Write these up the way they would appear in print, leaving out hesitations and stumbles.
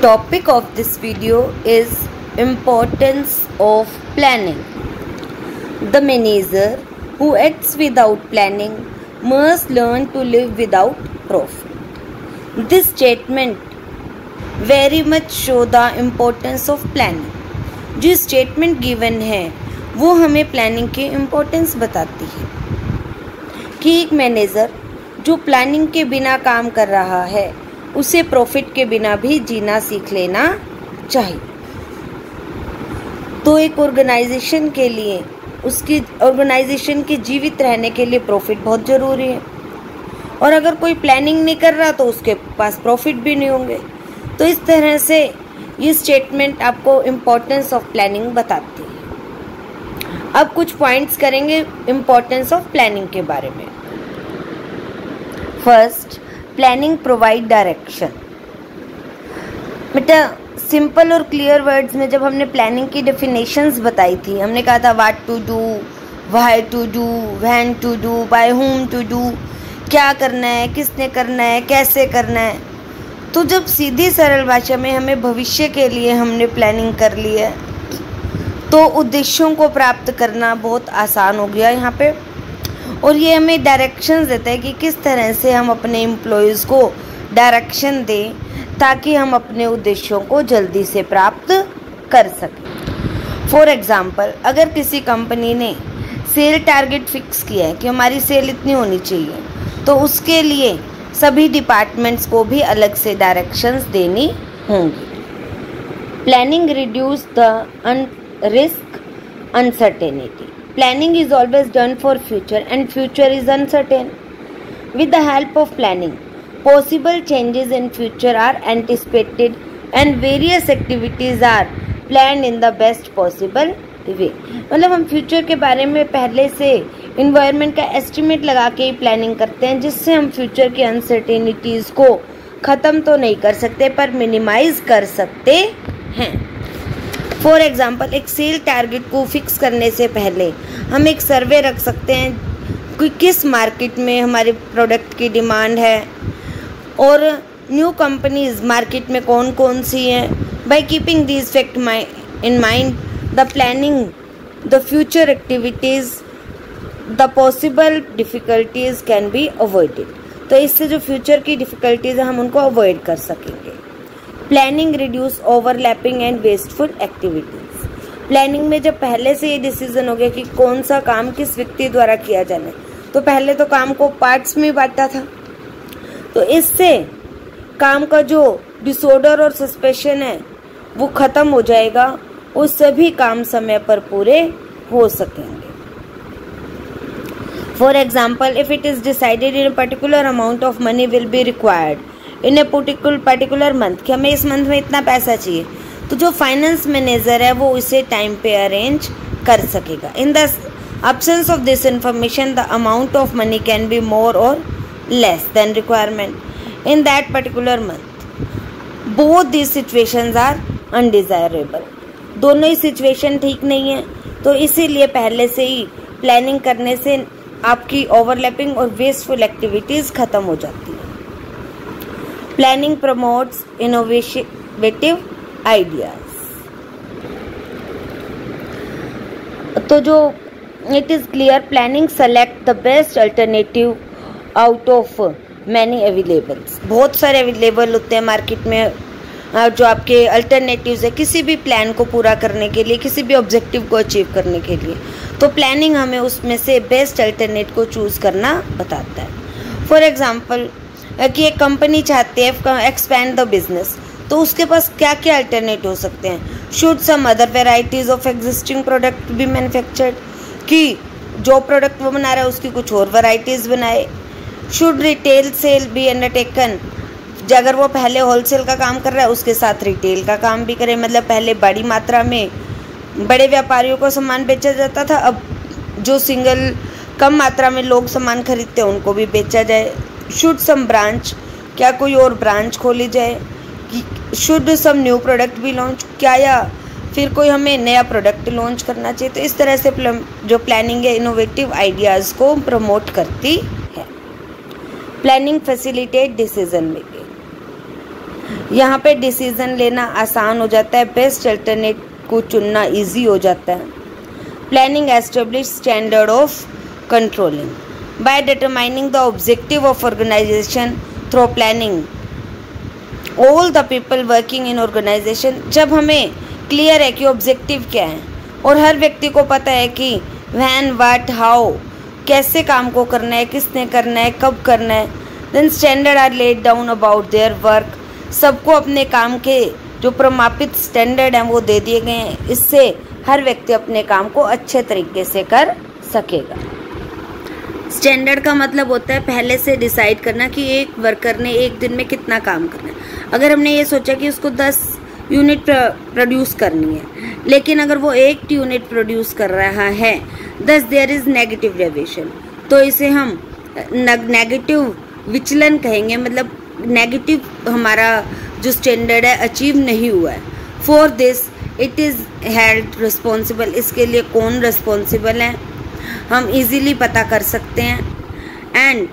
Topic of this video is importance of planning. The manager who acts without planning must learn to live without profit. This statement very much show the importance of planning. जो statement given है वो हमें planning की importance बताती है कि एक manager जो प्लानिंग के बिना काम कर रहा है उसे प्रॉफिट के बिना भी जीना सीख लेना चाहिए। तो एक ऑर्गेनाइजेशन के लिए उसकी ऑर्गेनाइजेशन के जीवित रहने के लिए प्रॉफिट बहुत ज़रूरी है, और अगर कोई प्लानिंग नहीं कर रहा तो उसके पास प्रॉफिट भी नहीं होंगे। तो इस तरह से ये स्टेटमेंट आपको इम्पोर्टेंस ऑफ प्लानिंग बताती है। अब कुछ पॉइंट्स करेंगे इम्पोर्टेंस ऑफ प्लानिंग के बारे में। First, planning provide direction. बेटा सिंपल और क्लियर वर्ड्स में जब हमने प्लानिंग की डेफिनेशंस बताई थी, हमने कहा था what to do, why to do, when to do, by whom to do, क्या करना है, किसने करना है, कैसे करना है। तो जब सीधी सरल भाषा में हमें भविष्य के लिए हमने प्लानिंग कर ली है तो उद्देश्यों को प्राप्त करना बहुत आसान हो गया यहाँ पे, और ये हमें डायरेक्शंस देता है कि किस तरह से हम अपने एम्प्लॉयज़ को डायरेक्शन दें ताकि हम अपने उद्देश्यों को जल्दी से प्राप्त कर सकें। फॉर एग्ज़ाम्पल, अगर किसी कंपनी ने सेल टारगेट फिक्स किया है कि हमारी सेल इतनी होनी चाहिए, तो उसके लिए सभी डिपार्टमेंट्स को भी अलग से डायरेक्शंस देनी होंगी। Planning reduce the risk uncertainty. Planning is always done for future and future is uncertain. With the help of planning, possible changes in future are anticipated and various activities are planned in the best possible way. मतलब हम future के बारे में पहले से environment का estimate लगा के ही प्लानिंग करते हैं, जिससे हम फ्यूचर की अनसर्टेनिटीज़ को ख़त्म तो नहीं कर सकते पर मिनिमाइज कर सकते हैं। फॉर एग्ज़ाम्पल, एक सेल टारगेट को फिक्स करने से पहले हम एक सर्वे रख सकते हैं कि किस मार्केट में हमारे प्रोडक्ट की डिमांड है और न्यू कंपनीज मार्केट में कौन कौन सी हैं। By keeping these fact in mind, the planning the future activities, the possible difficulties can be avoided. तो इससे जो फ्यूचर की डिफ़िकल्टीज़ हैं हम उनको अवॉइड कर सकेंगे। Planning reduce overlapping and wasteful activities. Planning में जब पहले से ये डिसीजन हो गया कि कौन सा काम किस व्यक्ति द्वारा किया जाना है, तो पहले तो काम को पार्ट्स में बांटा था, तो इससे काम का जो डिसऑर्डर और सस्पेंशन है वो ख़त्म हो जाएगा और सभी काम समय पर पूरे हो सकेंगे। For example, if it is decided in a particular amount of money will be required in a particular month, कि हमें इस मंथ में इतना पैसा चाहिए, तो जो फाइनेंस मैनेजर है वो इसे टाइम पे अरेंज कर सकेगा। In the absence of this information the amount of money can be more और less than requirement in that particular month. Both this situations are undesirable. दोनों ही सिचुएशन ठीक नहीं है, तो इसीलिए पहले से ही प्लानिंग करने से आपकी ओवरलैपिंग और वेस्टफुल एक्टिविटीज़ ख़त्म हो जाती है। Planning promotes innovative ideas. तो जो it is clear, planning select the best alternative out of many availables. बहुत सारे अवेलेबल होते हैं मार्केट में जो आपके अल्टरनेटिव्स है किसी भी प्लान को पूरा करने के लिए, किसी भी ऑब्जेक्टिव को अचीव करने के लिए। तो प्लानिंग हमें उसमें से बेस्ट अल्टरनेट को चूज़ करना बताता है। फॉर एग्जांपल, कि एक कंपनी चाहती है एक्सपैंड द बिजनेस, तो उसके पास क्या क्या अल्टरनेट हो सकते हैं। Should some other varieties of existing product be manufactured, कि जो प्रोडक्ट वो बना रहा है उसकी कुछ और वैरायटीज़ बनाए। Should retail sale be undertaken, अगर वो पहले होलसेल का काम कर रहा है उसके साथ रिटेल का काम भी करे, मतलब पहले बड़ी मात्रा में बड़े व्यापारियों को सामान बेचा जाता था, अब जो सिंगल कम मात्रा में लोग सामान खरीदते हैं उनको भी बेचा जाए। शुड सम ब्रांच, क्या कोई और ब्रांच खोली जाए। शुड सम न्यू प्रोडक्ट भी लॉन्च, क्या या फिर कोई हमें नया प्रोडक्ट लॉन्च करना चाहिए। तो इस तरह से जो प्लानिंग है इनोवेटिव आइडियाज़ को प्रमोट करती है। Planning facilitate decision making. यहाँ पे डिसीजन लेना आसान हो जाता है, बेस्ट अल्टरनेट को चुनना इजी हो जाता है। Planning establish standard of controlling by determining the objective of organisation through planning all the people working in organisation. जब हमें क्लियर है कि ऑब्जेक्टिव क्या है और हर व्यक्ति को पता है कि व्हेन व्हाट हाउ कैसे काम को करना है, किसने करना है, कब करना है, then standard are laid down about their work. सबको अपने काम के जो प्रमापित स्टैंडर्ड हैं वो दे दिए गए हैं। इससे हर व्यक्ति अपने काम को अच्छे तरीके से कर सकेगा। स्टैंडर्ड का मतलब होता है पहले से डिसाइड करना कि एक वर्कर ने एक दिन में कितना काम करना है। अगर हमने ये सोचा कि उसको 10 यूनिट प्रोड्यूस करनी है, लेकिन अगर वो 1 यूनिट प्रोड्यूस कर रहा है, दस देयर इज नेगेटिव डेविएशन, तो इसे हम नेगेटिव विचलन कहेंगे। मतलब नेगेटिव हमारा जो स्टैंडर्ड है अचीव नहीं हुआ है। For this it is held responsible. इसके लिए कौन रिस्पॉन्सिबल है हम इजीली पता कर सकते हैं। And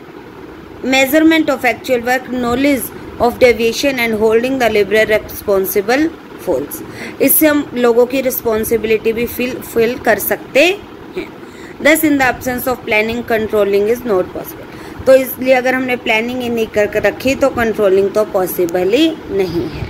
measurement of actual work, knowledge of deviation and holding the labour responsible falls. इससे हम लोगों की रिस्पॉन्सिबिलिटी भी फिल कर सकते हैं। दस इन the absence of planning controlling is not possible. तो इसलिए अगर हमने प्लानिंग ही नहीं कर रखी तो कंट्रोलिंग तो पॉसिबल ही नहीं है।